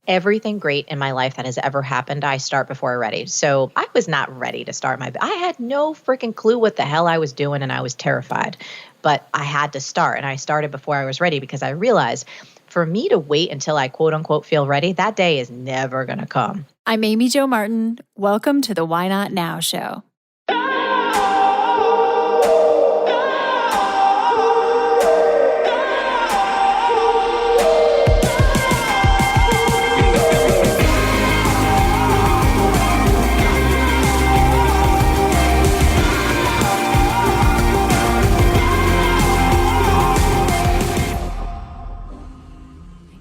Everything great in my life that has ever happened, I start before I'm ready. So I was not ready to start I had no freaking clue what the hell I was doing and I was terrified. But I had to start and I started before I was ready because I realized for me to wait until I quote unquote feel ready, that day is never going to come. I'm Amy Jo Martin. Welcome to the Why Not Now show.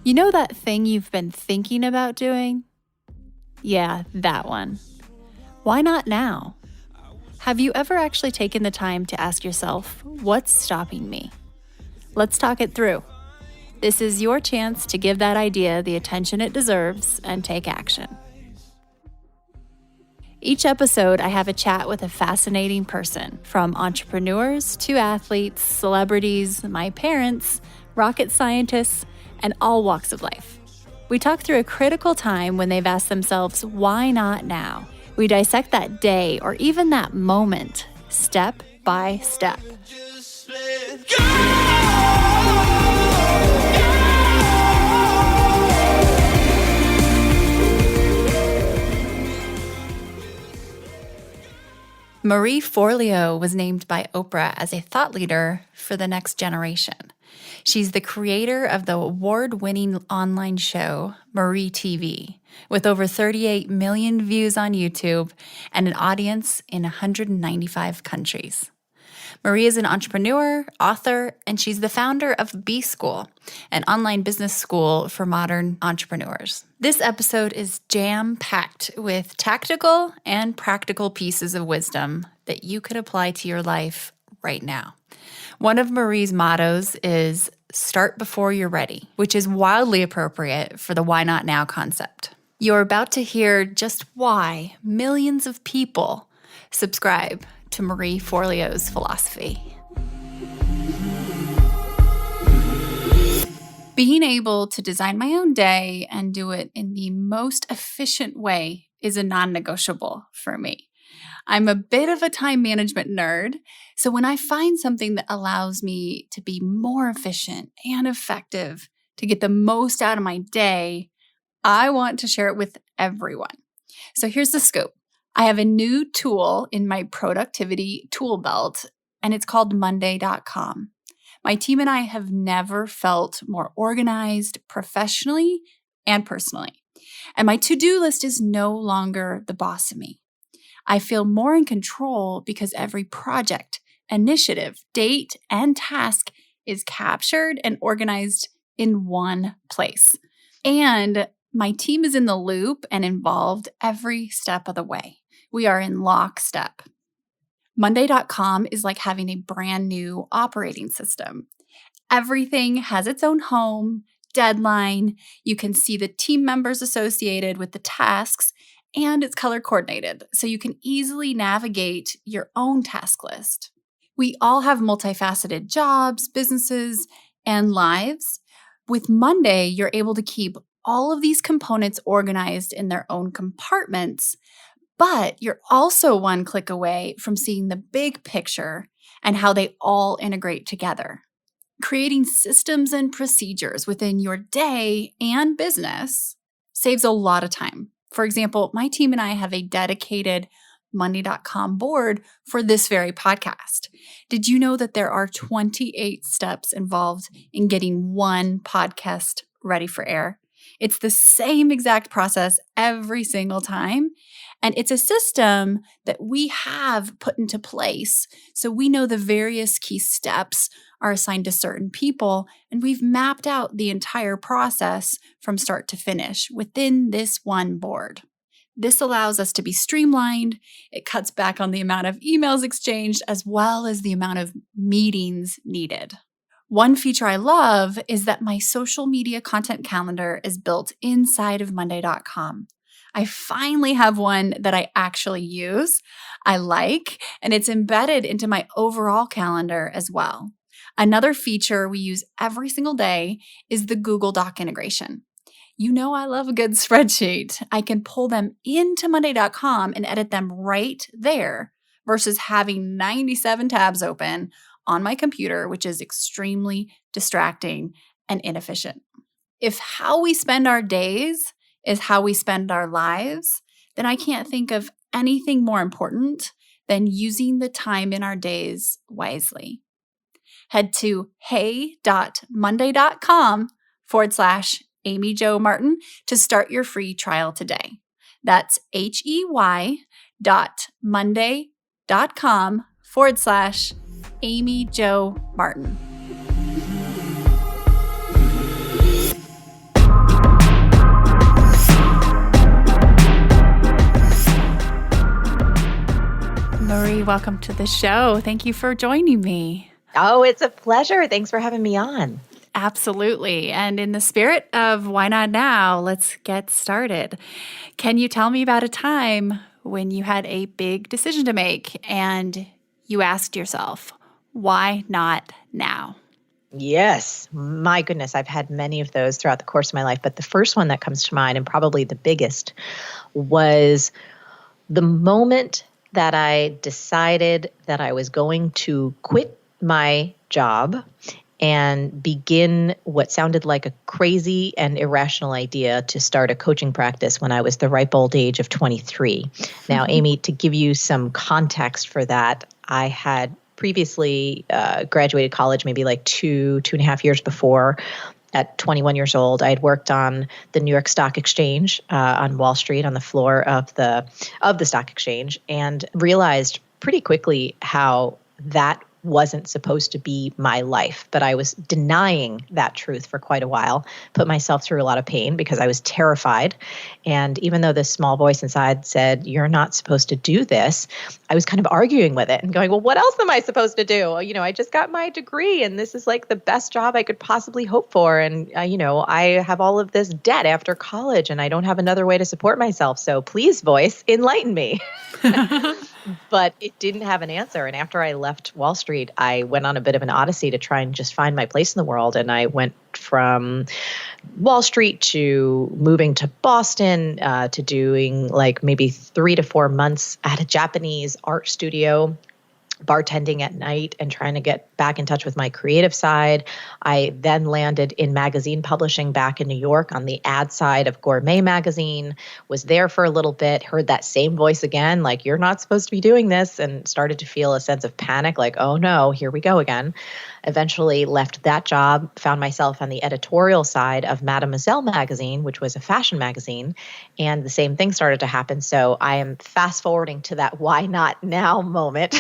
You know that thing you've been thinking about doing? Yeah, that one. Why not now? Have you ever actually taken the time to ask yourself, what's stopping me? Let's talk it through. This is your chance to give that idea the attention it deserves and take action. Each episode, I have a chat with a fascinating person, from entrepreneurs to athletes, celebrities, my parents, rocket scientists, and all walks of life. We talk through a critical time when they've asked themselves, why not now? We dissect that day or even that moment, step by step. Marie Forleo was named by Oprah as a thought leader for the next generation. She's the creator of the award-winning online show, MarieTV, with over 38 million views on YouTube and an audience in 195 countries. Marie is an entrepreneur, author, and she's the founder of B School, an online business school for modern entrepreneurs. This episode is jam-packed with tactical and practical pieces of wisdom that you could apply to your life right now. One of Marie's mottos is start before you're ready, which is wildly appropriate for the why not now concept. You're about to hear just why millions of people subscribe to Marie Forleo's philosophy. Being able to design my own day and do it in the most efficient way is a non-negotiable for me. I'm a bit of a time management nerd, so when I find something that allows me to be more efficient and effective to get the most out of my day, I want to share it with everyone. So here's the scoop. I have a new tool in my productivity tool belt, and it's called Monday.com. My team and I have never felt more organized professionally and personally. And my to-do list is no longer the boss of me. I feel more in control because every project, initiative, date, and task is captured and organized in one place. And my team is in the loop and involved every step of the way. We are in lockstep. Monday.com is like having a brand new operating system. Everything has its own home, deadline. You can see the team members associated with the tasks, and it's color coordinated, so you can easily navigate your own task list. We all have multifaceted jobs, businesses, and lives. With Monday, you're able to keep all of these components organized in their own compartments, but you're also one click away from seeing the big picture and how they all integrate together. Creating systems and procedures within your day and business saves a lot of time. For example, my team and I have a dedicated Monday.com board for this very podcast. Did you know that there are 28 steps involved in getting one podcast ready for air? It's the same exact process every single time. And it's a system that we have put into place. So we know the various key steps are assigned to certain people, and we've mapped out the entire process from start to finish within this one board. This allows us to be streamlined. It cuts back on the amount of emails exchanged as well as the amount of meetings needed. One feature I love is that my social media content calendar is built inside of Monday.com. I finally have one that I actually use, I like, and it's embedded into my overall calendar as well. Another feature we use every single day is the Google Doc integration. I love a good spreadsheet. I can pull them into Monday.com and edit them right there versus having 97 tabs open on my computer, which is extremely distracting and inefficient. If how we spend our days is how we spend our lives, then I can't think of anything more important than using the time in our days wisely. Head to hey.monday.com/Amy Jo Martin to start your free trial today. That's hey.monday.com/Amy Jo Martin. Marie, welcome to the show. Thank you for joining me. Oh, it's a pleasure. Thanks for having me on. Absolutely. And in the spirit of why not now, let's get started. Can you tell me about a time when you had a big decision to make and you asked yourself, why not now? Yes, my goodness, I've had many of those throughout the course of my life, but the first one that comes to mind, and probably the biggest, was the moment that I decided that I was going to quit my job and begin what sounded like a crazy and irrational idea to start a coaching practice when I was the ripe old age of 23. Now, Amy, to give you some context for that, I had previously graduated college maybe like two and a half years before. At 21 years old, I had worked on the New York Stock Exchange on Wall Street on the floor of the stock exchange, and realized pretty quickly how that wasn't supposed to be my life. But I was denying that truth for quite a while, put myself through a lot of pain because I was terrified. And even though this small voice inside said, you're not supposed to do this, I was kind of arguing with it and going, well, what else am I supposed to do? I just got my degree and this is like the best job I could possibly hope for. And, I have all of this debt after college and I don't have another way to support myself. So please, voice, enlighten me. But it didn't have an answer. And after I left Wall Street, I went on a bit of an odyssey to try and just find my place in the world. And I went from Wall Street to moving to Boston, to doing like maybe 3 to 4 months at a Japanese art studio, bartending at night and trying to get back in touch with my creative side. I then landed in magazine publishing back in New York on the ad side of Gourmet magazine, was there for a little bit, heard that same voice again, like, you're not supposed to be doing this, and started to feel a sense of panic, like, oh no, here we go again. Eventually left that job, found myself on the editorial side of Mademoiselle magazine, which was a fashion magazine, and the same thing started to happen. So I am fast forwarding to that why not now moment,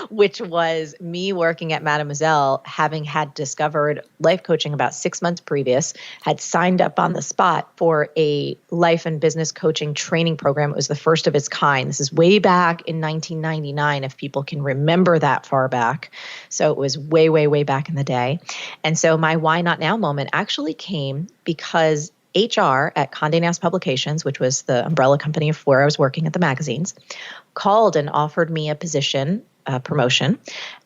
which was me working at Mademoiselle, having had discovered life coaching about 6 months previous, had signed up on the spot for a life and business coaching training program. It was the first of its kind. This is way back in 1999, if people can remember that far back. So it was way, way, way back in the day. And so my why not now moment actually came because HR at Condé Nast Publications, which was the umbrella company of where I was working at the magazines, called and offered me a position, promotion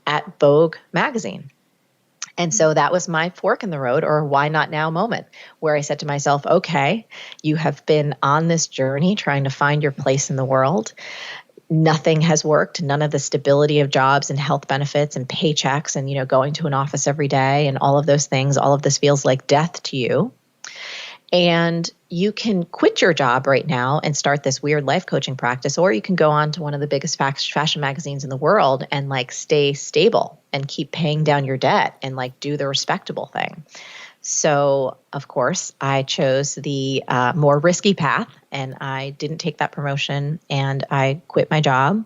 at Vogue magazine. And so that was my fork in the road, or why not now moment, where I said to myself, okay, you have been on this journey trying to find your place in the world. Nothing has worked. None of the stability of jobs and health benefits and paychecks and, going to an office every day and all of those things, all of this feels like death to you. And you can quit your job right now and start this weird life coaching practice, or you can go on to one of the biggest fashion magazines in the world and stay stable and keep paying down your debt and do the respectable thing. So, of course, I chose the more risky path, and I didn't take that promotion, and I quit my job,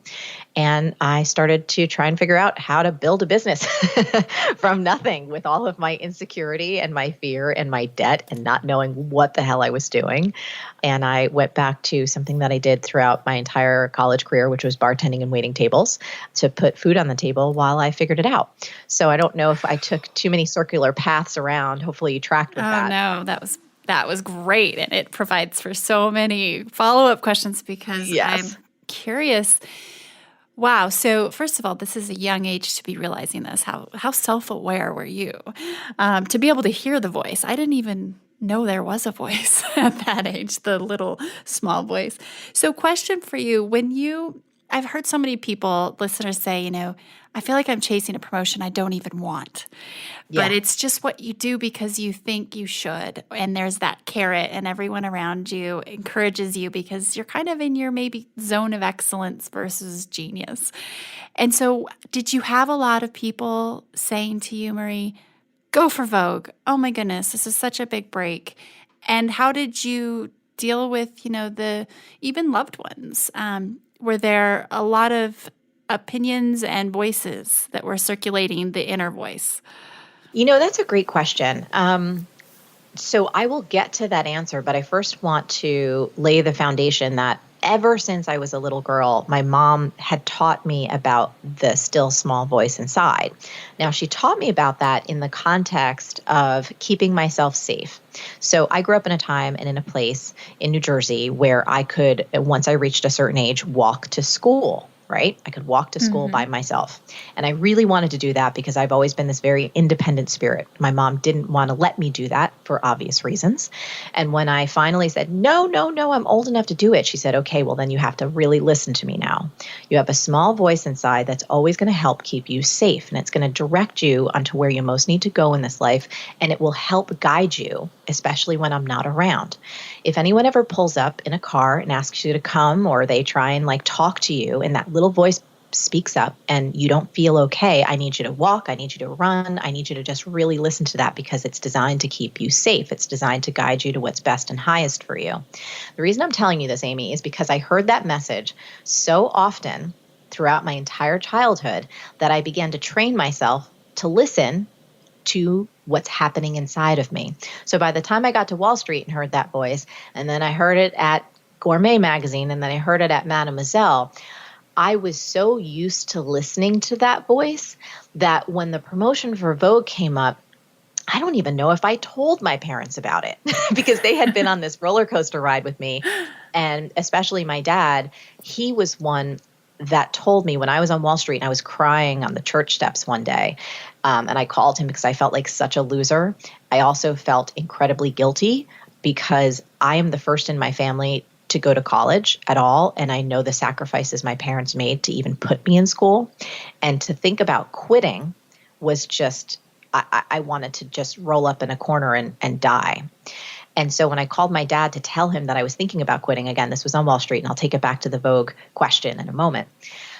and I started to try and figure out how to build a business from nothing, with all of my insecurity and my fear and my debt and not knowing what the hell I was doing. And I went back to something that I did throughout my entire college career, which was bartending and waiting tables, to put food on the table while I figured it out. So I don't know if I took too many circular paths around. Hopefully you tracked with that. Oh, no, that was great. And it provides for so many follow-up questions because Yes. I'm curious. Wow. So first of all, this is a young age to be realizing this. How self-aware were you to be able to hear the voice? I didn't even know there was a voice at that age, the little small voice. So question for you, I've heard so many people, listeners say, I feel like I'm chasing a promotion I don't even want, but Yeah. it's just what you do because you think you should. And there's that carrot and everyone around you encourages you because you're kind of in your maybe zone of excellence versus genius. And so did you have a lot of people saying to you, Marie, go for Vogue? Oh my goodness, this is such a big break. And how did you deal with, the even loved ones? Were there a lot of opinions and voices that were circulating the inner voice? That's a great question. So I will get to that answer, but I first want to lay the foundation that ever since I was a little girl, my mom had taught me about the still small voice inside. Now, she taught me about that in the context of keeping myself safe. So I grew up in a time and in a place in New Jersey where I could, once I reached a certain age, walk to school. Right? I could walk to school by myself. And I really wanted to do that because I've always been this very independent spirit. My mom didn't want to let me do that for obvious reasons. And when I finally said, no, I'm old enough to do it, she said, okay, well, then you have to really listen to me now. You have a small voice inside that's always going to help keep you safe. And it's going to direct you onto where you most need to go in this life. And it will help guide you, especially when I'm not around. If anyone ever pulls up in a car and asks you to come, or they try and talk to you, and that little voice speaks up and you don't feel okay, I need you to walk, I need you to run, I need you to just really listen to that because it's designed to keep you safe. It's designed to guide you to what's best and highest for you. The reason I'm telling you this, Amy, is because I heard that message so often throughout my entire childhood that I began to train myself to listen to what's happening inside of me. So by the time I got to Wall Street and heard that voice, and then I heard it at Gourmet Magazine, and then I heard it at Mademoiselle, I was so used to listening to that voice that when the promotion for Vogue came up, I don't even know if I told my parents about it because they had been on this roller coaster ride with me. And especially my dad, he was one that told me when I was on Wall Street and I was crying on the church steps one day. And I called him because I felt like such a loser. I also felt incredibly guilty because I am the first in my family to go to college at all. And I know the sacrifices my parents made to even put me in school. And to think about quitting was just, I wanted to just roll up in a corner and die. And so when I called my dad to tell him that I was thinking about quitting, again, this was on Wall Street, and I'll take it back to the Vogue question in a moment.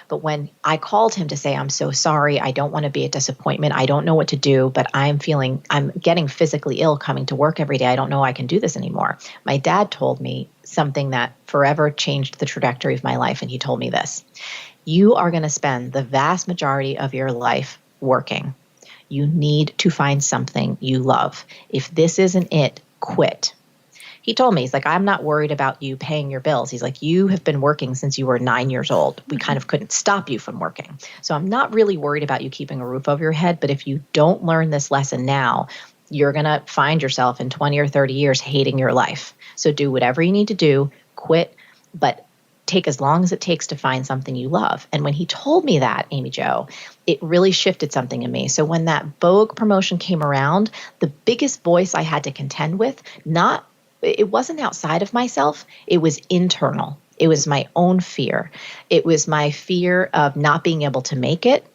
But when I called him to say, I'm so sorry, I don't want to be a disappointment, I don't know what to do, but I'm getting physically ill coming to work every day, I don't know I can do this anymore. My dad told me something that forever changed the trajectory of my life, and he told me this: you are going to spend the vast majority of your life working. You need to find something you love. If this isn't it, quit. He told me, he's like, I'm not worried about you paying your bills. He's like, you have been working since you were 9 years old. We kind of couldn't stop you from working. So I'm not really worried about you keeping a roof over your head. But if you don't learn this lesson now, you're going to find yourself in 20 or 30 years hating your life. So do whatever you need to do, quit, but take as long as it takes to find something you love. And when he told me that, Amy Jo, it really shifted something in me. So when that Vogue promotion came around, the biggest voice I had to contend with, it wasn't outside of myself, it was internal. It was my own fear. It was my fear of not being able to make it,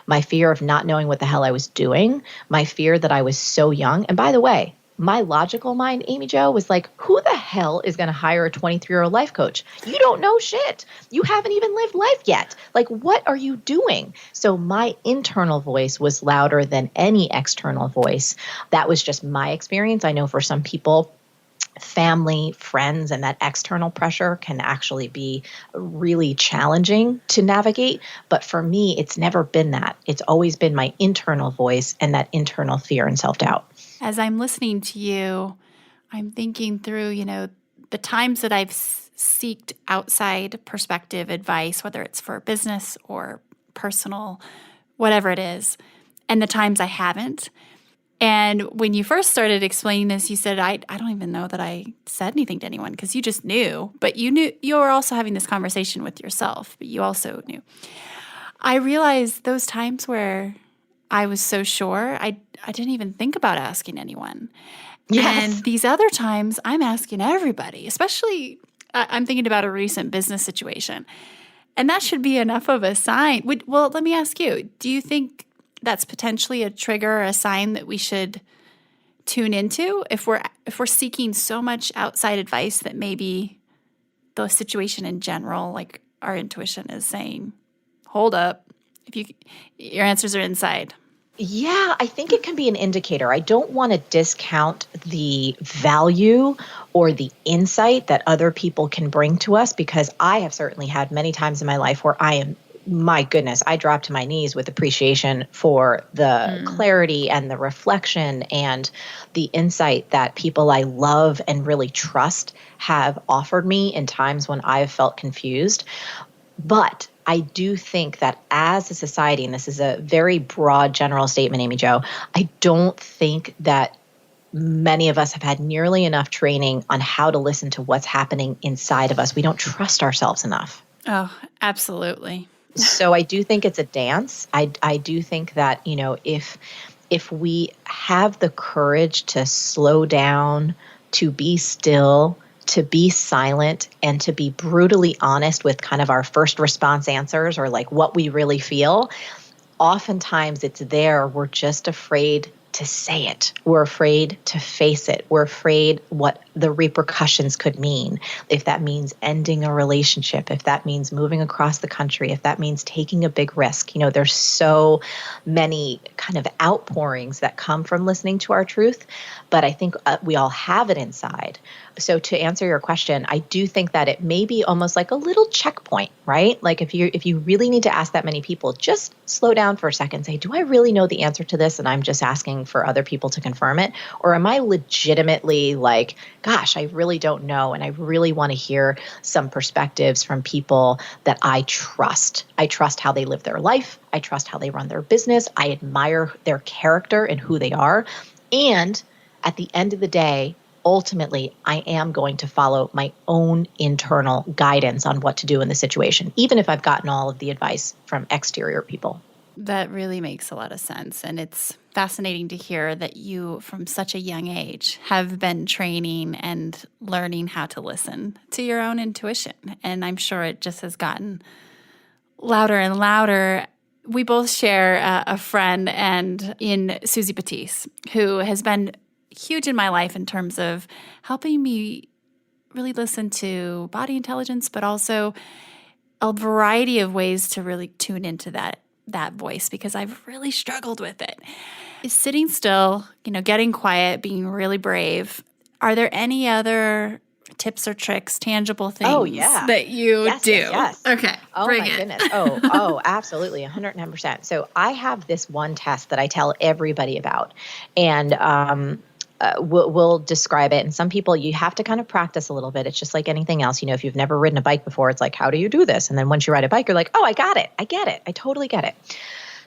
my fear of not knowing what the hell I was doing, my fear that I was so young. And by the way, my logical mind, Amy Jo, was like, who the hell is going to hire a 23-year-old life coach? You don't know shit. You haven't even lived life yet. Like, what are you doing? So my internal voice was louder than any external voice. That was just my experience. I know for some people, family, friends, and that external pressure can actually be really challenging to navigate. But for me, it's never been that. It's always been my internal voice and that internal fear and self-doubt. As I'm listening to you, I'm thinking through, the times that I've seeked outside perspective advice, whether it's for business or personal, whatever it is, and the times I haven't. And when you first started explaining this, you said, I don't even know that I said anything to anyone because you just knew. But you knew you were also having this conversation with yourself, but you also knew. I realized those times where I was so sure, I didn't even think about asking anyone. Yes. And these other times, I'm asking everybody, especially I'm thinking about a recent business situation. And that should be enough of a sign. Well, let me ask you, do you think that's potentially a trigger or a sign that we should tune into if we're seeking so much outside advice that maybe the situation in general, like our intuition is saying, hold up, your answers are inside? Yeah, I think it can be an indicator. I don't want to discount the value or the insight that other people can bring to us, because I have certainly had many times in my life where my goodness, I drop to my knees with appreciation for the clarity and the reflection and the insight that people I love and really trust have offered me in times when I've felt confused. But I do think that as a society, and this is a very broad general statement, Amy Jo, I don't think that many of us have had nearly enough training on how to listen to what's happening inside of us. We don't trust ourselves enough. Oh, absolutely. So I do think it's a dance. I do think that, if we have the courage to slow down, to be still, to be silent, and to be brutally honest with kind of our first response answers, or like what we really feel, oftentimes it's there. We're just afraid to say it. We're afraid to face it. We're afraid what the repercussions could mean. If that means ending a relationship, if that means moving across the country, if that means taking a big risk. There's so many kind of outpourings that come from listening to our truth, but I think we all have it inside. So to answer your question, I do think that it may be almost like a little checkpoint, right? Like if you really need to ask that many people, just slow down for a second, say, do I really know the answer to this? And I'm just asking for other people to confirm it. Or am I legitimately like, gosh, I really don't know. And I really want to hear some perspectives from people that I trust. I trust how they live their life. I trust how they run their business. I admire their character and who they are. And at the end of the day, ultimately, I am going to follow my own internal guidance on what to do in the situation, even if I've gotten all of the advice from exterior people. That really makes a lot of sense. And it's fascinating to hear that you, from such a young age, have been training and learning how to listen to your own intuition. And I'm sure it just has gotten louder and louder. We both share a friend and in Susie Batiste, who has been huge in my life in terms of helping me really listen to body intelligence, but also a variety of ways to really tune into that voice, because I've really struggled with it. Is sitting still, getting quiet, being really brave. Are there any other tips or tricks, tangible things that you do? Yes. Okay. Oh my goodness. Oh, absolutely. 110%. So I have this one test that I tell everybody about, and we'll describe it. And some people, you have to kind of practice a little bit. It's just like anything else. If you've never ridden a bike before, it's like, how do you do this? And then once you ride a bike, you're like, oh, I got it. I get it. I totally get it.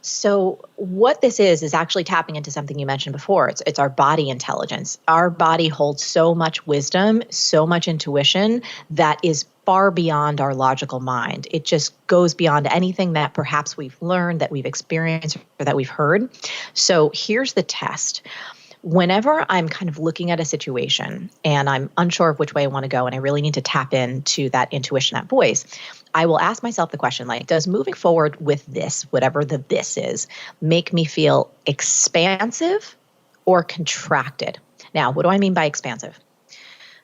So what this is actually tapping into something you mentioned before. It's our body intelligence. Our body holds so much wisdom, so much intuition that is far beyond our logical mind. It just goes beyond anything that perhaps we've learned, that we've experienced, or that we've heard. So here's the test. Whenever I'm kind of looking at a situation and I'm unsure of which way I want to go, and I really need to tap into that intuition, that voice, I will ask myself the question, like, does moving forward with this, whatever the this is, make me feel expansive or contracted? Now, what do I mean by expansive?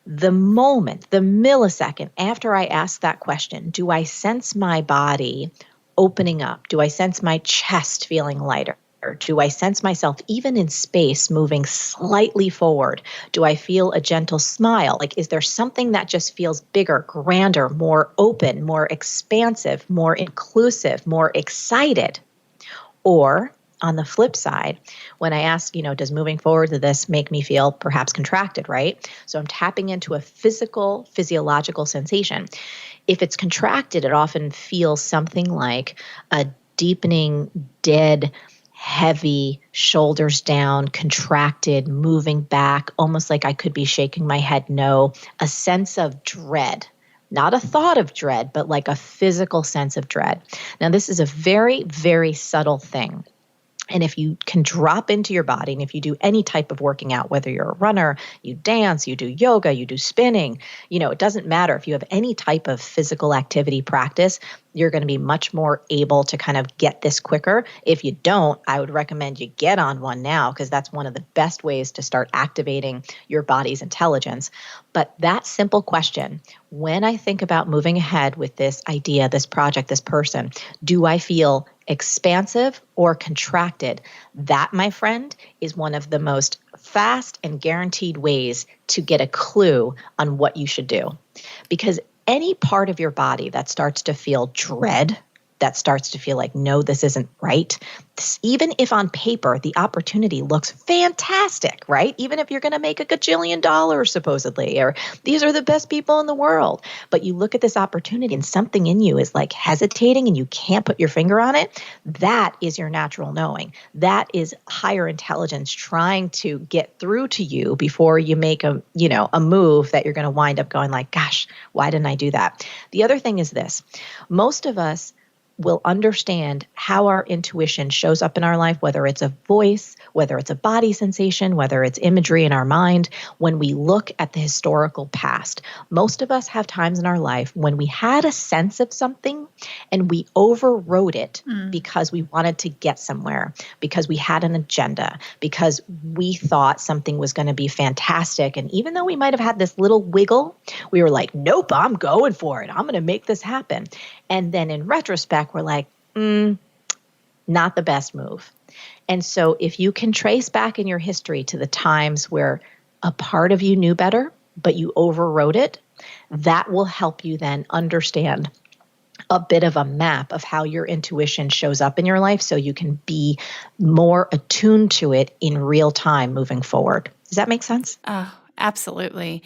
The moment, the millisecond after I ask that question, do I sense my body opening up? Do I sense my chest feeling lighter? Or do I sense myself even in space moving slightly forward? Do I feel a gentle smile? Like, is there something that just feels bigger, grander, more open, more expansive, more inclusive, more excited? Or on the flip side, when I ask, does moving forward to this make me feel perhaps contracted, right? So I'm tapping into a physiological sensation. If it's contracted, it often feels something like a deepening, dead, heavy, shoulders down, contracted, moving back, almost like I could be shaking my head no, a sense of dread. Not a thought of dread, but like a physical sense of dread. Now, this is a very, very subtle thing. And if you can drop into your body, and if you do any type of working out, whether you're a runner, you dance, you do yoga, you do spinning, it doesn't matter. If you have any type of physical activity practice, you're going to be much more able to kind of get this quicker. If you don't, I would recommend you get on one now, because that's one of the best ways to start activating your body's intelligence. But that simple question, when I think about moving ahead with this idea, this project, this person, do I feel expansive or contracted? That, my friend, is one of the most fast and guaranteed ways to get a clue on what you should do. Because any part of your body that starts to feel dread, that starts to feel like, no, this isn't right, even if on paper the opportunity looks fantastic, right? Even if you're going to make $1 gajillion supposedly, or these are the best people in the world, but you look at this opportunity and something in you is like hesitating and you can't put your finger on it, that is your natural knowing. That is higher intelligence trying to get through to you before you make a move that you're going to wind up going like, gosh, why didn't I do that? The other thing is this: most of us will understand how our intuition shows up in our life, whether it's a voice, whether it's a body sensation, whether it's imagery in our mind, when we look at the historical past. Most of us have times in our life when we had a sense of something and we overrode it because we wanted to get somewhere, because we had an agenda, because we thought something was going to be fantastic. And even though we might have had this little wiggle, we were like, nope, I'm going for it. I'm going to make this happen. And then in retrospect, we're like, not the best move. And so if you can trace back in your history to the times where a part of you knew better, but you overrode it, that will help you then understand a bit of a map of how your intuition shows up in your life, so you can be more attuned to it in real time moving forward. Does that make sense? Oh, absolutely.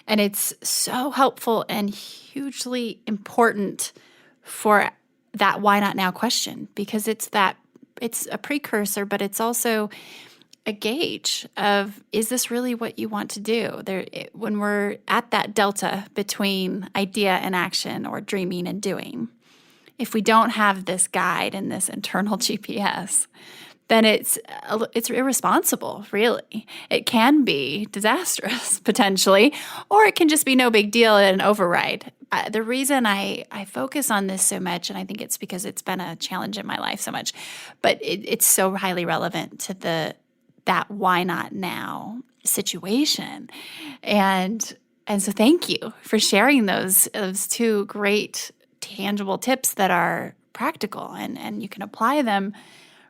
And it's so helpful and hugely important for that why not now question, because it's a precursor, but it's also a gauge of, is this really what you want to do? When we're at that delta between idea and action, or dreaming and doing, if we don't have this guide and this internal GPS, then it's irresponsible, really. It can be disastrous, potentially, or it can just be no big deal and an override. The reason I focus on this so much, and I think it's because it's been a challenge in my life so much, but it's so highly relevant to that why not now situation. And so thank you for sharing those two great tangible tips that are practical, and you can apply them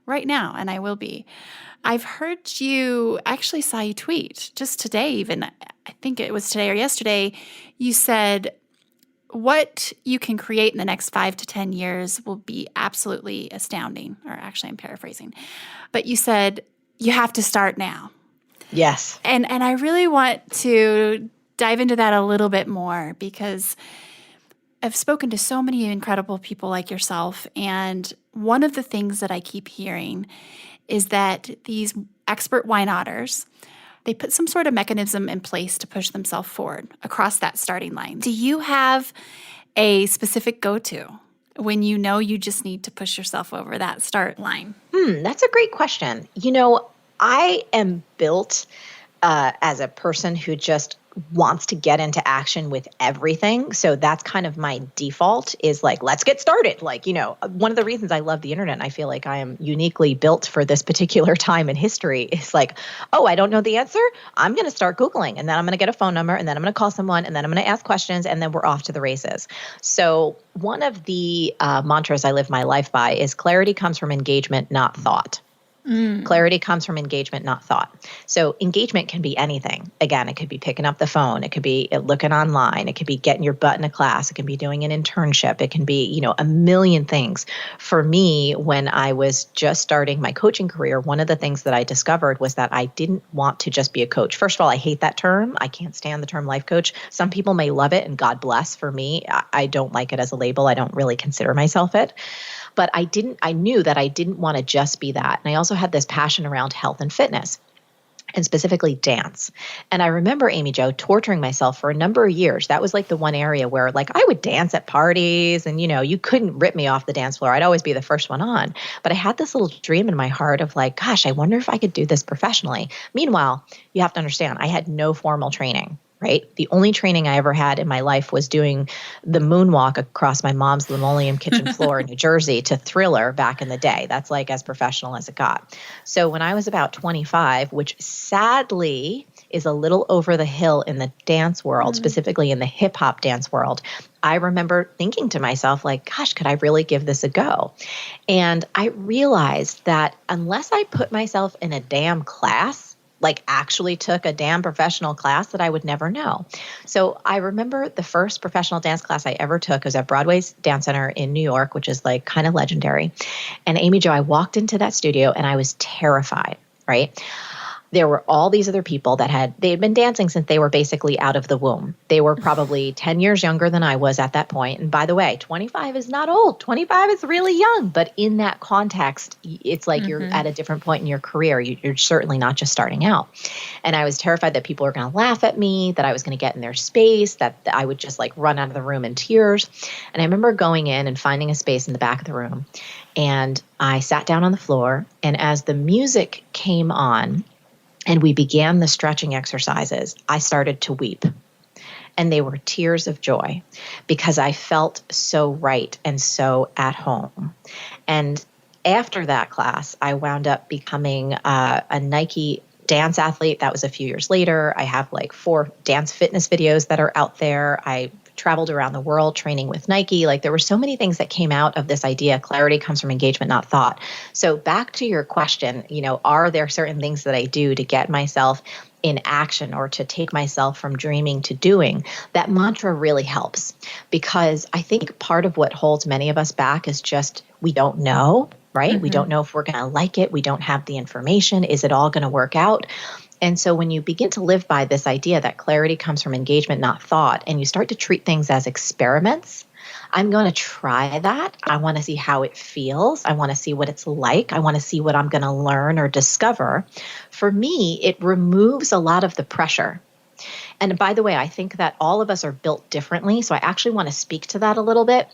right now, and I will be. I've heard you, actually saw you tweet just today even, I think it was today or yesterday, you said what you can create in the next 5 to 10 years will be absolutely astounding. Or actually, I'm paraphrasing. But you said you have to start now. Yes. And I really want to dive into that a little bit more, because I've spoken to so many incredible people like yourself, and one of the things that I keep hearing is that these expert why notters, they put some sort of mechanism in place to push themselves forward across that starting line. Do you have a specific go-to when you know you just need to push yourself over that start line? That's a great question. I am built as a person who just wants to get into action with everything. So that's kind of my default, is like, let's get started. Like, one of the reasons I love the internet, and I feel like I am uniquely built for this particular time in history, is like, oh, I don't know the answer. I'm going to start Googling, and then I'm going to get a phone number, and then I'm going to call someone, and then I'm going to ask questions, and then we're off to the races. So one of the mantras I live my life by is clarity comes from engagement, not thought. Clarity comes from engagement, not thought. So engagement can be anything. Again, it could be picking up the phone. It could be looking online. It could be getting your butt in a class. It can be doing an internship. It can be, a million things. For me, when I was just starting my coaching career, one of the things that I discovered was that I didn't want to just be a coach. First of all, I hate that term. I can't stand the term life coach. Some people may love it, and God bless. For me, I don't like it as a label. I don't really consider myself it. But I knew that I didn't want to just be that. And I also had this passion around health and fitness. and specifically dance. And I remember, Amy Jo, torturing myself for a number of years. That was like the one area where like I would dance at parties and, you couldn't rip me off the dance floor. I'd always be the first one on. But I had this little dream in my heart of like, gosh, I wonder if I could do this professionally. Meanwhile, you have to understand, I had no formal training. Right? The only training I ever had in my life was doing the moonwalk across my mom's linoleum kitchen floor in New Jersey to Thriller back in the day. That's like as professional as it got. So when I was about 25, which sadly is a little over the hill in the dance world, specifically in the hip hop dance world, I remember thinking to myself, like, gosh, could I really give this a go? And I realized that unless I put myself in a damn class, like actually took a damn professional class, that I would never know. So I remember the first professional dance class I ever took was at Broadway's Dance Center in New York, which is like kind of legendary. And Amy Jo, I walked into that studio and I was terrified, right? There were all these other people they had been dancing since they were basically out of the womb. They were probably 10 years younger than I was at that point. And by the way, 25 is not old. 25 is really young. But in that context, it's like you're at a different point in your career. You're certainly not just starting out. And I was terrified that people were going to laugh at me, that I was going to get in their space, that I would just like run out of the room in tears. And I remember going in and finding a space in the back of the room. And I sat down on the floor. And as the music came on, and we began the stretching exercises, I started to weep. And they were tears of joy because I felt so right and so at home. And after that class, I wound up becoming a Nike dance athlete. That was a few years later. I have like 4 dance fitness videos that are out there. I traveled around the world training with Nike. Like there were so many things that came out of this idea. Clarity comes from engagement, not thought. So back to your question, are there certain things that I do to get myself in action or to take myself from dreaming to doing? That mantra really helps because I think part of what holds many of us back is just we don't know, right? We don't know if we're going to like it. We don't have the information. Is it all going to work out? And so when you begin to live by this idea that clarity comes from engagement, not thought, and you start to treat things as experiments, I'm going to try that. I want to see how it feels. I want to see what it's like. I want to see what I'm going to learn or discover. For me, it removes a lot of the pressure. And by the way, I think that all of us are built differently. So I actually want to speak to that a little bit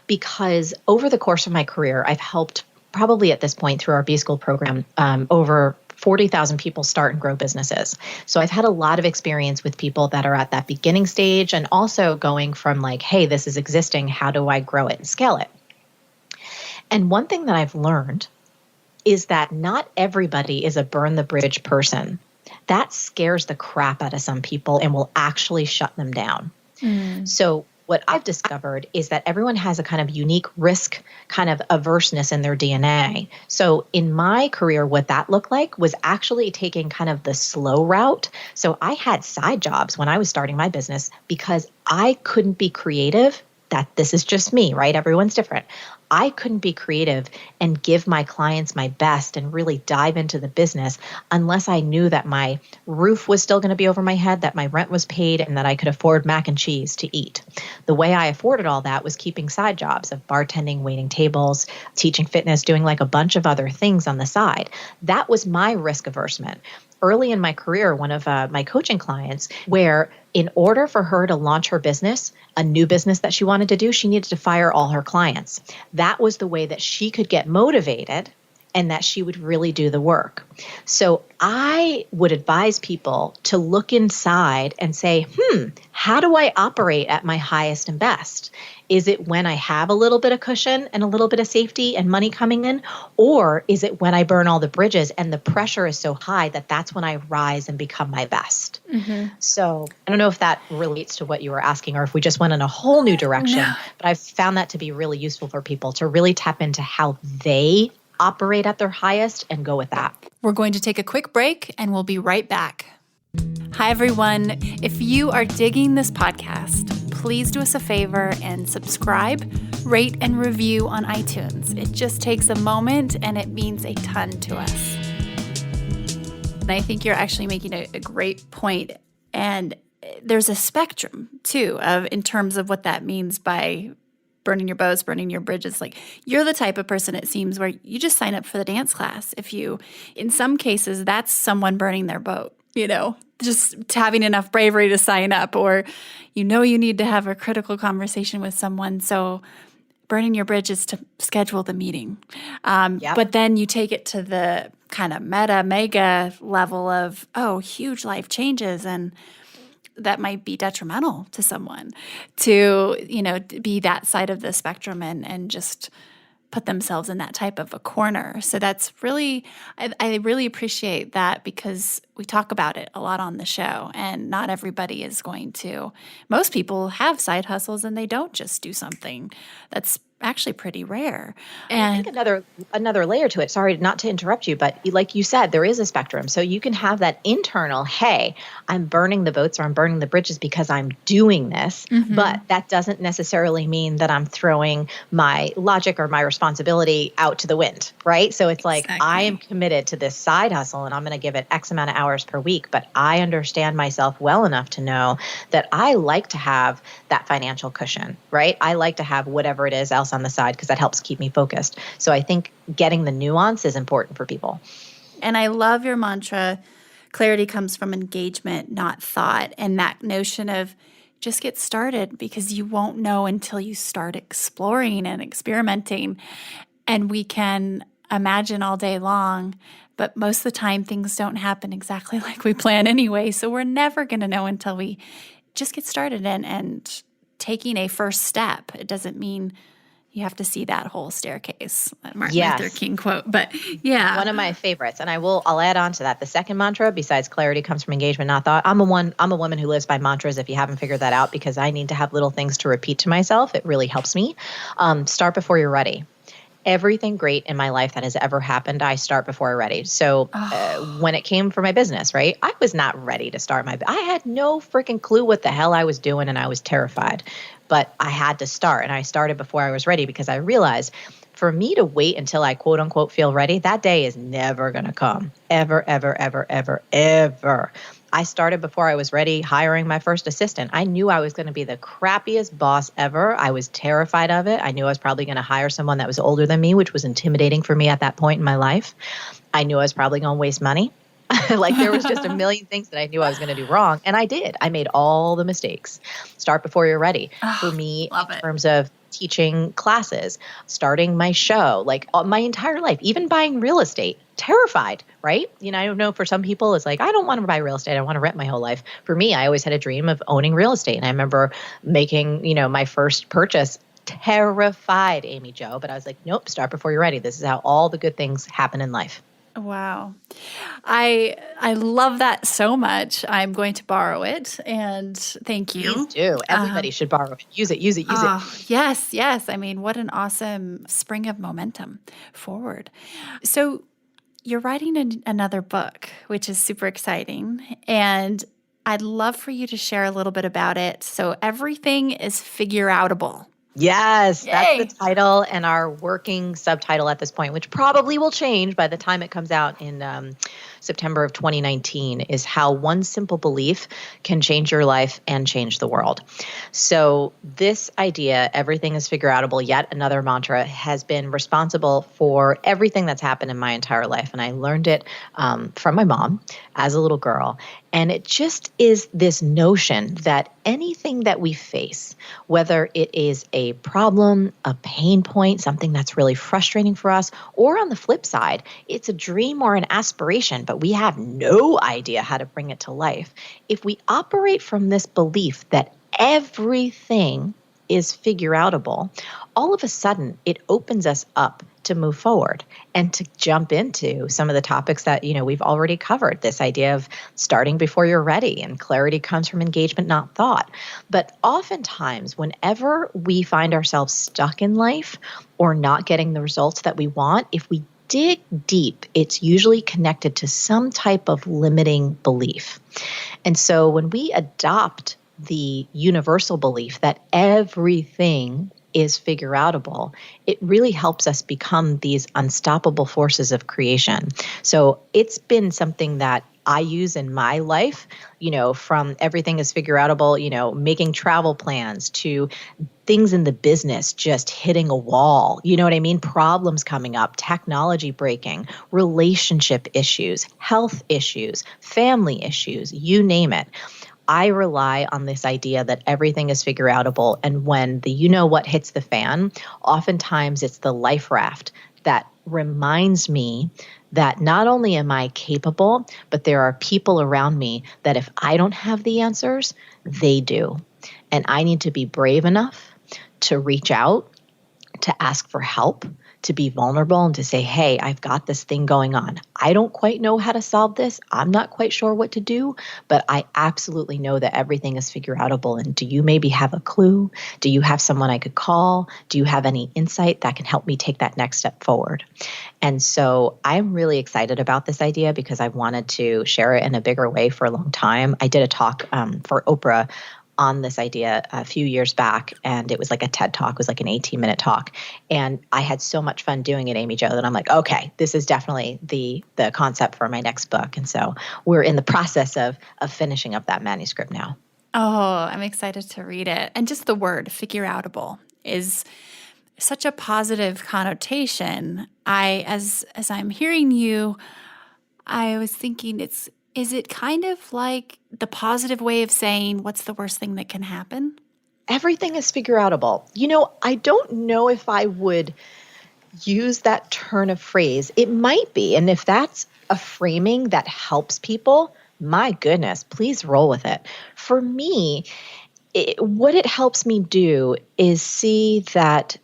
because over the course of my career, I've helped probably at this point through our B-School program over 40,000 people start and grow businesses. So I've had a lot of experience with people that are at that beginning stage and also going from like, hey, this is existing. How do I grow it and scale it? And one thing that I've learned is that not everybody is a burn the bridge person. That scares the crap out of some people and will actually shut them down. So what I've discovered is that everyone has a kind of unique risk kind of averseness in their DNA. So in my career, what that looked like was actually taking kind of the slow route. So I had side jobs when I was starting my business because I couldn't be creative. That this is just me, right? Everyone's different. I couldn't be creative and give my clients my best and really dive into the business unless I knew that my roof was still going to be over my head, that my rent was paid, and that I could afford mac and cheese to eat. The way I afforded all that was keeping side jobs of bartending, waiting tables, teaching fitness, doing like a bunch of other things on the side. That was my risk aversion. Early in my career, one of my coaching clients, where in order for her to launch her business, a new business that she wanted to do, she needed to fire all her clients. That was the way that she could get motivated and that she would really do the work. So I would advise people to look inside and say, how do I operate at my highest and best? Is it when I have a little bit of cushion and a little bit of safety and money coming in? Or is it when I burn all the bridges and the pressure is so high that that's when I rise and become my best? So I don't know if that relates to what you were asking or if we just went in a whole new direction, but I've found that to be really useful for people to really tap into how they operate at their highest and go with that. We're going to take a quick break and we'll be right back. Hi, everyone. If you are digging this podcast, please do us a favor and subscribe, rate, and review on iTunes. It just takes a moment and it means a ton to us. And I think you're actually making a great point. And there's a spectrum, too, in terms of what that means by burning your boats, burning your bridges. Like, you're the type of person, it seems, where you just sign up for the dance class. In some cases, that's someone burning their boat, just having enough bravery to sign up, or you need to have a critical conversation with someone. So burning your bridge is to schedule the meeting. Yep. But then you take it to the kind of mega level of, huge life changes, and that might be detrimental to someone to, be that side of the spectrum and just put themselves in that type of a corner. So that's really, I really appreciate that, because we talk about it a lot on the show, and not everybody is going to. Most people have side hustles and they don't just do something. That's actually pretty rare. And I think another layer to it, sorry not to interrupt you, but like you said, there is a spectrum. So you can have that internal, hey, I'm burning the boats or I'm burning the bridges because I'm doing this, but that doesn't necessarily mean that I'm throwing my logic or my responsibility out to the wind, right? So it's like, I am committed to this side hustle and I'm going to give it X amount of hours per week, but I understand myself well enough to know that I like to have that financial cushion, right? I like to have whatever it is else on the side, because that helps keep me focused. So I think getting the nuance is important for people. And I love your mantra, clarity comes from engagement, not thought. And that notion of just get started, because you won't know until you start exploring and experimenting. And we can imagine all day long, but most of the time things don't happen exactly like we plan anyway. So we're never going to know until we just get started and taking a first step. It doesn't mean you have to see that whole staircase, that Martin Luther King quote. But yeah. One of my favorites. And I'll add on to that. The second mantra, besides clarity comes from engagement, not thought. I'm a woman who lives by mantras, if you haven't figured that out, because I need to have little things to repeat to myself. It really helps me. Start before you're ready. Everything great in my life that has ever happened, I start before I'm ready. So when it came for my business, right, I was not ready to start I had no freaking clue what the hell I was doing, and I was terrified. But I had to start, and I started before I was ready, because I realized for me to wait until I quote unquote feel ready, that day is never going to come. Ever, ever, ever, ever, ever. I started before I was ready hiring my first assistant. I knew I was going to be the crappiest boss ever. I was terrified of it. I knew I was probably going to hire someone that was older than me, which was intimidating for me at that point in my life. I knew I was probably going to waste money. Like, there was just a million things that I knew I was going to do wrong. And I did. I made all the mistakes. Start before you're ready. For me, in terms of teaching classes, starting my show, like my entire life, even buying real estate, terrified, right? I don't know, for some people, it's like, I don't want to buy real estate. I want to rent my whole life. For me, I always had a dream of owning real estate. And I remember making, my first purchase, terrified, Amy Jo, but I was like, nope, start before you're ready. This is how all the good things happen in life. Wow. I love that so much. I'm going to borrow it, and thank you. Please do. Everybody should borrow it. Use it. Yes. I mean, what an awesome spring of momentum forward. So you're writing another book, which is super exciting, and I'd love for you to share a little bit about it. So everything is figure-outable. Yes, Yay. That's the title, and our working subtitle at this point, which probably will change by the time it comes out in September of 2019, is How One Simple Belief Can Change Your Life and Change the World. So this idea, everything is figure-outable, yet another mantra, has been responsible for everything that's happened in my entire life. And I learned it from my mom as a little girl. And it just is this notion that anything that we face, whether it is a problem, a pain point, something that's really frustrating for us, or on the flip side, it's a dream or an aspiration, but we have no idea how to bring it to life. If we operate from this belief that everything is figure-outable, all of a sudden it opens us up to move forward and to jump into some of the topics that, we've already covered. This idea of starting before you're ready, and clarity comes from engagement, not thought. But oftentimes, whenever we find ourselves stuck in life or not getting the results that we want, if we dig deep, it's usually connected to some type of limiting belief. And so when we adopt the universal belief that everything is figure-outable, it really helps us become these unstoppable forces of creation. So it's been something that I use in my life, from everything is figure-outable, making travel plans, to things in the business just hitting a wall. You know what I mean? Problems coming up, technology breaking, relationship issues, health issues, family issues, you name it. I rely on this idea that everything is figure outable. And when the you know what hits the fan, oftentimes it's the life raft that reminds me that not only am I capable, but there are people around me that if I don't have the answers, they do. And I need to be brave enough to reach out, to ask for help, to be vulnerable and to say, hey, I've got this thing going on. I don't quite know how to solve this. I'm not quite sure what to do, but I absolutely know that everything is figure outable. And do you maybe have a clue? Do you have someone I could call? Do you have any insight that can help me take that next step forward? And so I'm really excited about this idea because I wanted to share it in a bigger way for a long time. I did a talk for Oprah on this idea a few years back, and it was like a TED talk. It was like an 18-minute talk. And I had so much fun doing it, Amy Jo, that I'm like, okay, this is definitely the concept for my next book. And so we're in the process of finishing up that manuscript now. Oh, I'm excited to read it. And just the word figure outable is such a positive connotation. As I'm hearing you, I was thinking is it kind of like the positive way of saying what's the worst thing that can happen? Everything is figure outable. You know, I don't know if I would use that turn of phrase. It might be. And if that's a framing that helps people, my goodness, please roll with it. For me, what it helps me do is see that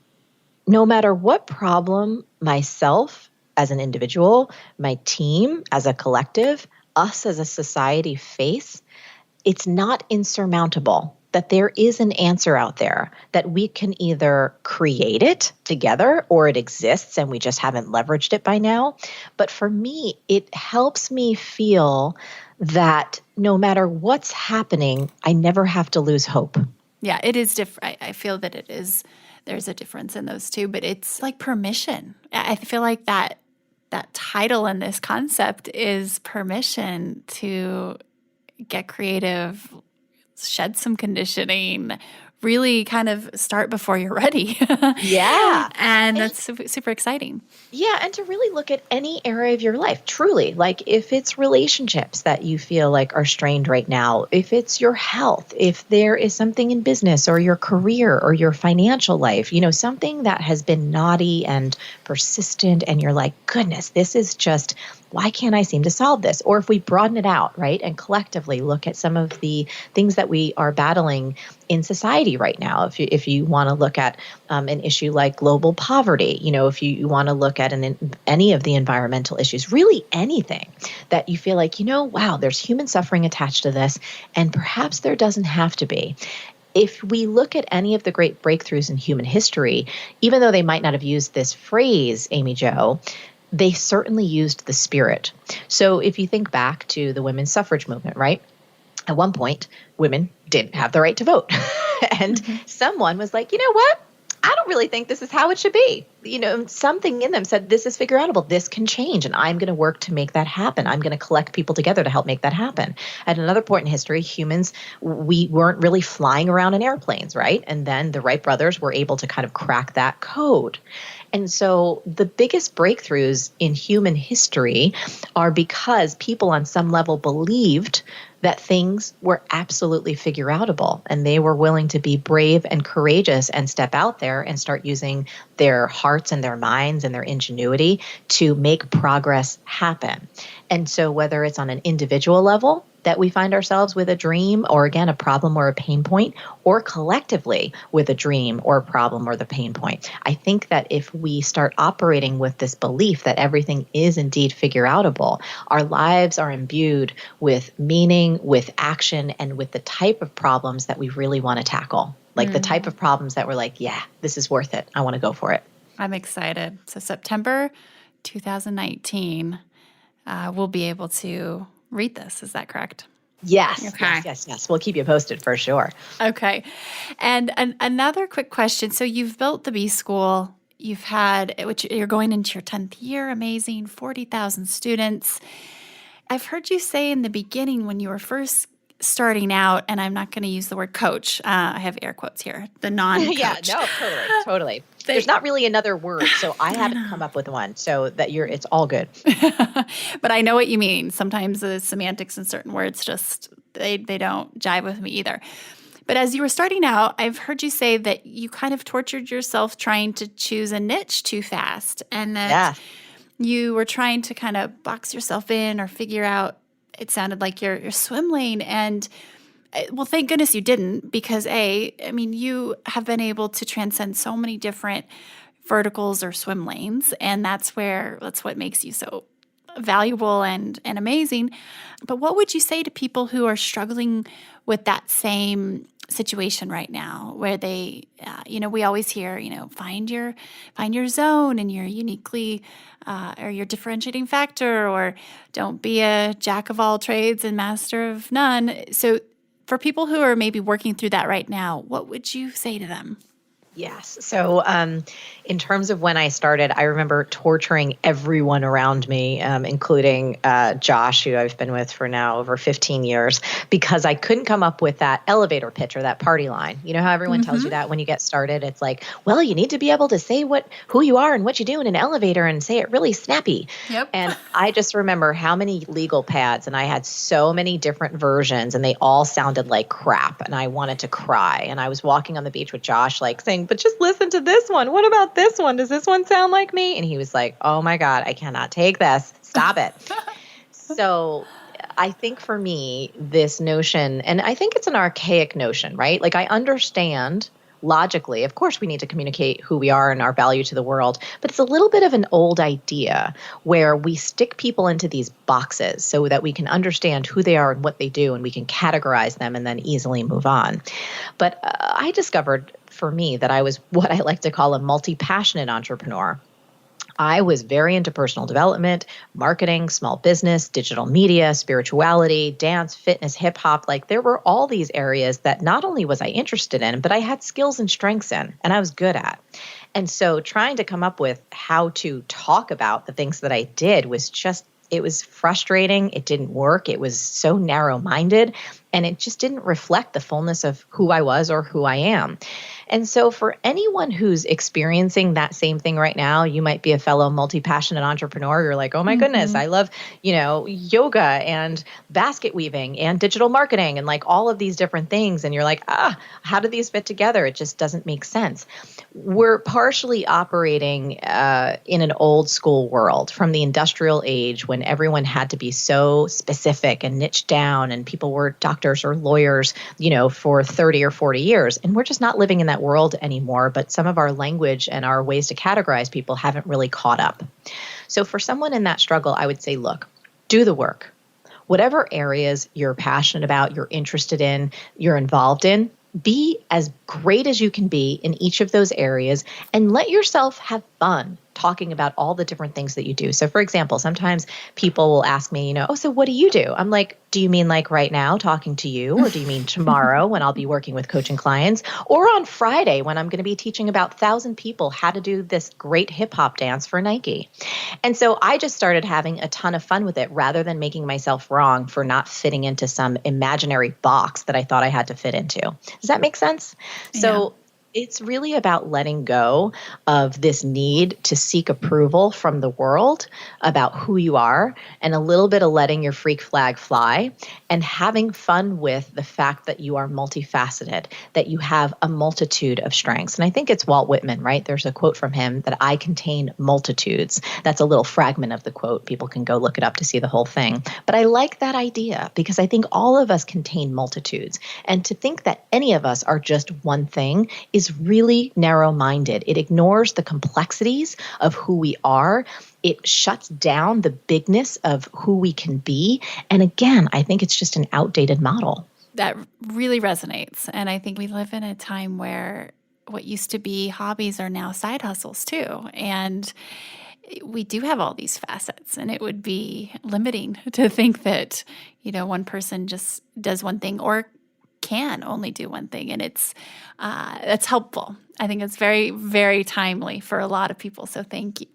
no matter what problem myself as an individual, my team as a collective, us as a society face, it's not insurmountable, that there is an answer out there, that we can either create it together or it exists and we just haven't leveraged it by now. But for me, it helps me feel that no matter what's happening, I never have to lose hope. Yeah, it is different. I feel that there's a difference in those two, but it's like permission. I feel like that title in this concept is permission to get creative, shed some conditioning, really kind of start before you're ready. Yeah. And that's super exciting. Yeah. And to really look at any area of your life, truly, like if it's relationships that you feel like are strained right now, if it's your health, if there is something in business or your career or your financial life, you know, something that has been naughty and persistent and you're like, goodness, this is just, why can't I seem to solve this? Or if we broaden it out, right, and collectively look at some of the things that we are battling in society right now. If you want to look at an issue like global poverty, you know, if you want to look at any of the environmental issues, really anything that you feel like, you know, wow, there's human suffering attached to this, and perhaps there doesn't have to be. If we look at any of the great breakthroughs in human history, even though they might not have used this phrase, Amy Jo, they certainly used the spirit. So if you think back to the women's suffrage movement, right? At one point, women didn't have the right to vote. And someone was like, you know what? I don't really think this is how it should be. You know, something in them said, this is figure outable. This can change. And I'm going to work to make that happen. I'm going to collect people together to help make that happen. At another point in history, humans, we weren't really flying around in airplanes, right? And then the Wright brothers were able to kind of crack that code. And so the biggest breakthroughs in human history are because people on some level believed that things were absolutely figure outable, and they were willing to be brave and courageous and step out there and start using their hearts and their minds and their ingenuity to make progress happen. And so whether it's on an individual level that we find ourselves with a dream or, again, a problem or a pain point, or collectively with a dream or a problem or the pain point, I think that if we start operating with this belief that everything is indeed figure outable, our lives are imbued with meaning, with action, and with the type of problems that we really want to tackle. Like the type of problems that we're like, yeah, this is worth it. I want to go for it. I'm excited. So September 2019, we'll be able to read this. Is that correct? Yes, Okay. yes. We'll keep you posted for sure. Okay. And another quick question. So you've built the B School. You've had, which you're going into your 10th year, amazing, 40,000 students. I've heard you say in the beginning when you were first starting out, and I'm not going to use the word coach. I have air quotes here, the non-coach. Yeah, no, totally. There's not really another word, so I had to come up with one so that it's all good. But I know what you mean. Sometimes the semantics in certain words just, they don't jive with me either. But as you were starting out, I've heard you say that you kind of tortured yourself trying to choose a niche too fast, and that you were trying to kind of box yourself in or figure out, it sounded like your swim lane. And well, thank goodness you didn't, because you have been able to transcend so many different verticals or swim lanes, and that's what makes you so valuable and amazing. But what would you say to people who are struggling with that same situation right now, where they, we always hear, find your zone and your uniquely or your differentiating factor, or don't be a jack of all trades and master of none. So for people who are maybe working through that right now, what would you say to them? Yes. So in terms of when I started, I remember torturing everyone around me, including Josh, who I've been with for now over 15 years, because I couldn't come up with that elevator pitch or that party line. You know how everyone tells you that when you get started? It's like, well, you need to be able to say who you are and what you do in an elevator and say it really snappy. Yep. And I just remember how many legal pads, and I had so many different versions, and they all sounded like crap, and I wanted to cry. And I was walking on the beach with Josh, like saying, but just listen to this one. What about this one? Does this one sound like me? And he was like, oh my God, I cannot take this. Stop it. So I think for me, this notion, and I think it's an archaic notion, right? Like I understand logically, of course, we need to communicate who we are and our value to the world, but it's a little bit of an old idea where we stick people into these boxes so that we can understand who they are and what they do, and we can categorize them and then easily move on. But I discovered for me that I was what I like to call a multi-passionate entrepreneur. I was very into personal development, marketing, small business, digital media, spirituality, dance, fitness, hip hop. Like there were all these areas that not only was I interested in, but I had skills and strengths in, and I was good at. And so trying to come up with how to talk about the things that I did was it was frustrating. It didn't work. It was so narrow-minded, and it just didn't reflect the fullness of who I was or who I am. And so for anyone who's experiencing that same thing right now, you might be a fellow multi-passionate entrepreneur. You're like, oh my goodness, I love, yoga and basket weaving and digital marketing and like all of these different things. And you're like, how do these fit together? It just doesn't make sense. We're partially operating in an old school world from the industrial age when everyone had to be so specific and niche down, and people were doctors or lawyers, for 30 or 40 years. And we're just not living in that world anymore, but some of our language and our ways to categorize people haven't really caught up. So for someone in that struggle, I would say, look, do the work. Whatever areas you're passionate about, you're interested in, you're involved in, be as great as you can be in each of those areas and let yourself have fun talking about all the different things that you do. So for example, sometimes people will ask me, so what do you do? I'm like, do you mean like right now talking to you? Or do you mean tomorrow when I'll be working with coaching clients? Or on Friday when I'm going to be teaching about 1,000 people how to do this great hip hop dance for Nike? And so I just started having a ton of fun with it rather than making myself wrong for not fitting into some imaginary box that I thought I had to fit into. Does that make sense? Yeah. So it's really about letting go of this need to seek approval from the world about who you are, and a little bit of letting your freak flag fly and having fun with the fact that you are multifaceted, that you have a multitude of strengths. And I think it's Walt Whitman, right? There's a quote from him that I contain multitudes. That's a little fragment of the quote. People can go look it up to see the whole thing. But I like that idea because I think all of us contain multitudes. And to think that any of us are just one thing is really narrow-minded. It ignores the complexities of who we are. It shuts down the bigness of who we can be. And again, I think it's just an outdated model. That really resonates. And I think we live in a time where what used to be hobbies are now side hustles too. And we do have all these facets, and it would be limiting to think that, one person just does one thing or can only do one thing. And it's helpful. I think it's very, very timely for a lot of people. So thank you.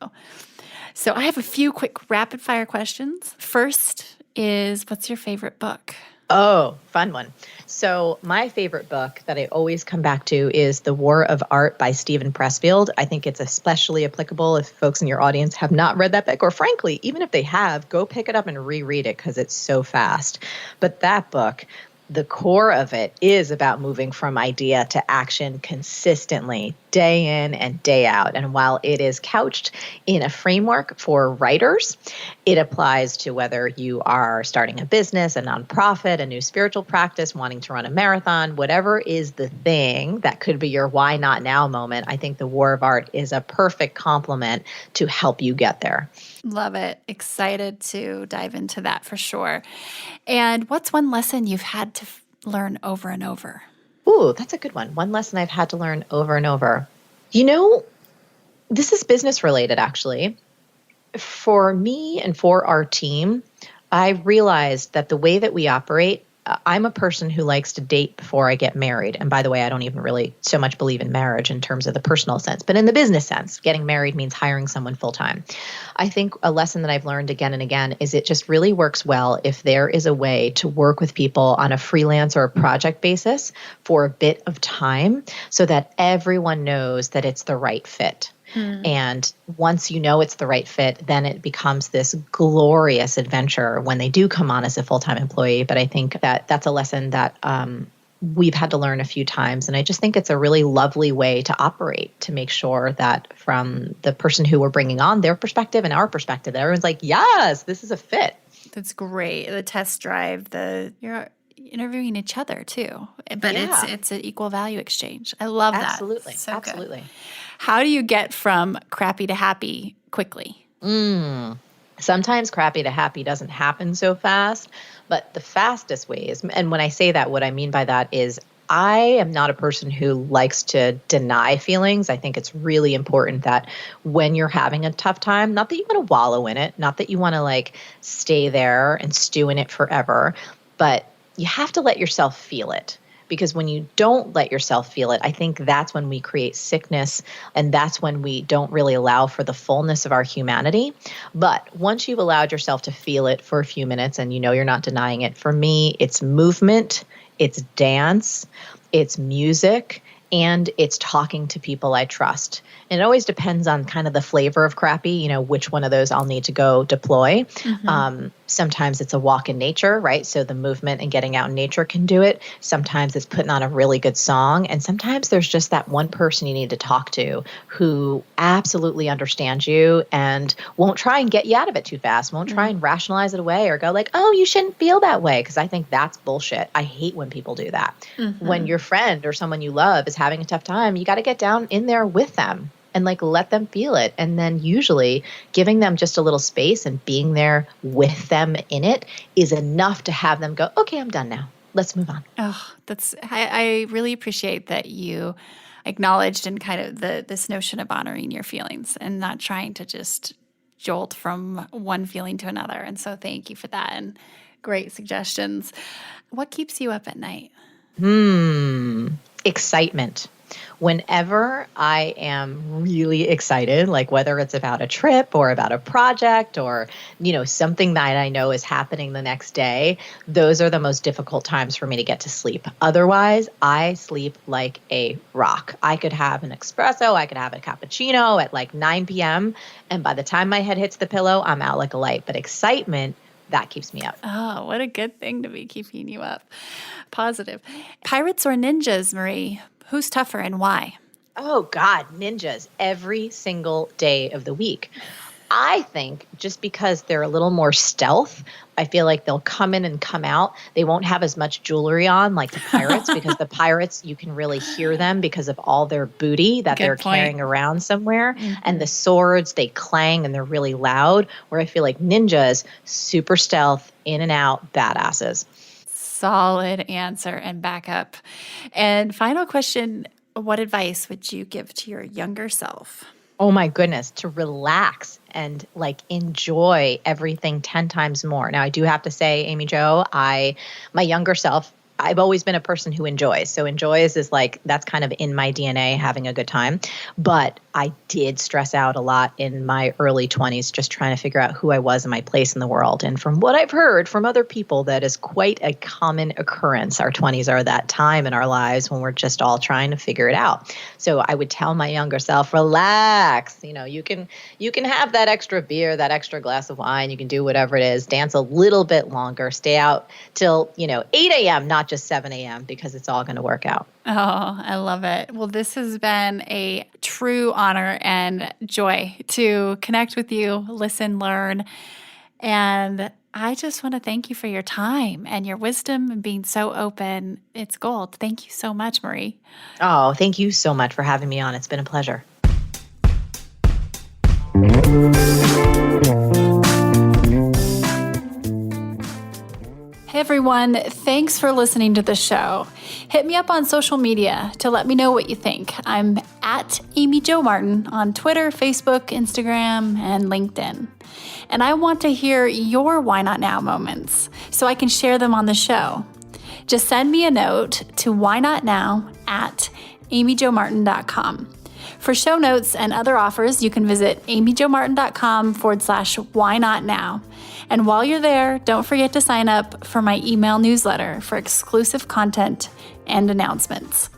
So I have a few quick rapid fire questions. First is, what's your favorite book? Oh, fun one. So, my favorite book that I always come back to is The War of Art by Stephen Pressfield. I think it's especially applicable if folks in your audience have not read that book, or frankly, even if they have, go pick it up and reread it because it's so fast. But that book, the core of it is about moving from idea to action consistently, day in and day out. And while it is couched in a framework for writers, it applies to whether you are starting a business, a nonprofit, a new spiritual practice, wanting to run a marathon, whatever is the thing that could be your why not now moment. I think The War of Art is a perfect complement to help you get there. Love it. Excited to dive into that for sure. And what's one lesson you've had to learn over and over? Ooh, that's a good one. One lesson I've had to learn over and over. You know, this is business related, actually. For me and for our team, I realized that the way that we operate, I'm a person who likes to date before I get married. And by the way, I don't even really so much believe in marriage in terms of the personal sense, but in the business sense, getting married means hiring someone full time. I think a lesson that I've learned again and again is it just really works well if there is a way to work with people on a freelance or a project basis for a bit of time so that everyone knows that it's the right fit. And once you know it's the right fit, then it becomes this glorious adventure when they do come on as a full-time employee. But I think that that's a lesson that we've had to learn a few times. And I just think it's a really lovely way to operate to make sure that from the person who we're bringing on, their perspective and our perspective, that everyone's like, yes, this is a fit. That's great. The test drive, you're interviewing each other too, but Yeah. it's an equal value exchange. I love that. Absolutely. So Absolutely. good. How do you get from crappy to happy quickly? Sometimes crappy to happy doesn't happen so fast, but the fastest ways, and when I say that, what I mean by that is I am not a person who likes to deny feelings. I think it's really important that when you're having a tough time, not that you want to wallow in it, not that you want to like stay there and stew in it forever, but you have to let yourself feel it. Because when you don't let yourself feel it, I think that's when we create sickness and that's when we don't really allow for the fullness of our humanity. But once you've allowed yourself to feel it for a few minutes and you know you're not denying it, for me, it's movement, it's dance, it's music, and it's talking to people I trust. And it always depends on kind of the flavor of crappy, you know, which one of those I'll need to go deploy. Sometimes it's a walk in nature, right? So the movement and getting out in nature can do it. Sometimes it's putting on a really good song. And sometimes there's just that one person you need to talk to who absolutely understands you and won't try and get you out of it too fast, won't try and rationalize it away or go like, oh, you shouldn't feel that way. Because I think that's bullshit. I hate when people do that. When your friend or someone you love is having a tough time, you got to get down in there with them and like let them feel it. And then usually giving them just a little space and being there with them in it is enough to have them go, okay, I'm done now. Let's move on. Oh, I really appreciate that you acknowledged and kind of this notion of honoring your feelings and not trying to just jolt from one feeling to another. And so thank you for that and great suggestions. What keeps you up at night? Excitement. Whenever I am really excited, like whether it's about a trip or about a project or, you know, something that I know is happening the next day, those are the most difficult times for me to get to sleep. Otherwise, I sleep like a rock. I could have an espresso, I could have a cappuccino at like 9 p.m. And by the time my head hits the pillow, I'm out like a light. But excitement, that keeps me up. Oh, what a good thing to be keeping you up. Positive. Pirates or ninjas, Marie? Who's tougher and why? Oh, God, ninjas every single day of the week. I think just because they're a little more stealth, I feel like they'll come in and come out. They won't have as much jewelry on like the pirates because the pirates, you can really hear them because of all their booty that they're carrying around somewhere. And the swords, they clang and they're really loud, where I feel like ninjas, super stealth, in and out, badasses. Solid answer and backup. And final question, what advice would you give to your younger self? Oh my goodness, to relax and like enjoy everything 10 times more. Now, I do have to say, Amy Jo, my younger self I've always been a person who enjoys. So enjoys is like, that's kind of in my DNA, having a good time. But I did stress out a lot in my early 20s, just trying to figure out who I was and my place in the world. And from what I've heard from other people, that is quite a common occurrence. Our 20s are that time in our lives when we're just all trying to figure it out. So I would tell my younger self, relax. You can have that extra beer, that extra glass of wine. You can do whatever it is. Dance a little bit longer. Stay out till 8 a.m., not just 7 a.m., because it's all going to work out. Oh, I love it. Well, this has been a true honor and joy to connect with you, listen, learn. And I just want to thank you for your time and your wisdom and being so open. It's gold. Thank you so much, Marie. Oh, thank you so much for having me on. It's been a pleasure. Hey everyone, thanks for listening to the show. Hit me up on social media to let me know what you think. I'm at Amy Jo Martin on Twitter, Facebook, Instagram, and LinkedIn. And I want to hear your Why Not Now moments so I can share them on the show. Just send me a note to whynotnow@amyjomartin.com. For show notes and other offers, you can visit amyjomartin.com/whynotnow. And while you're there, don't forget to sign up for my email newsletter for exclusive content and announcements.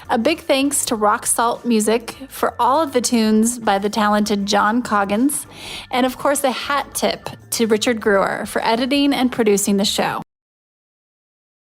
A big thanks to Rock Salt Music for all of the tunes by the talented John Coggins. And of course, a hat tip to Richard Brewer for editing and producing the show.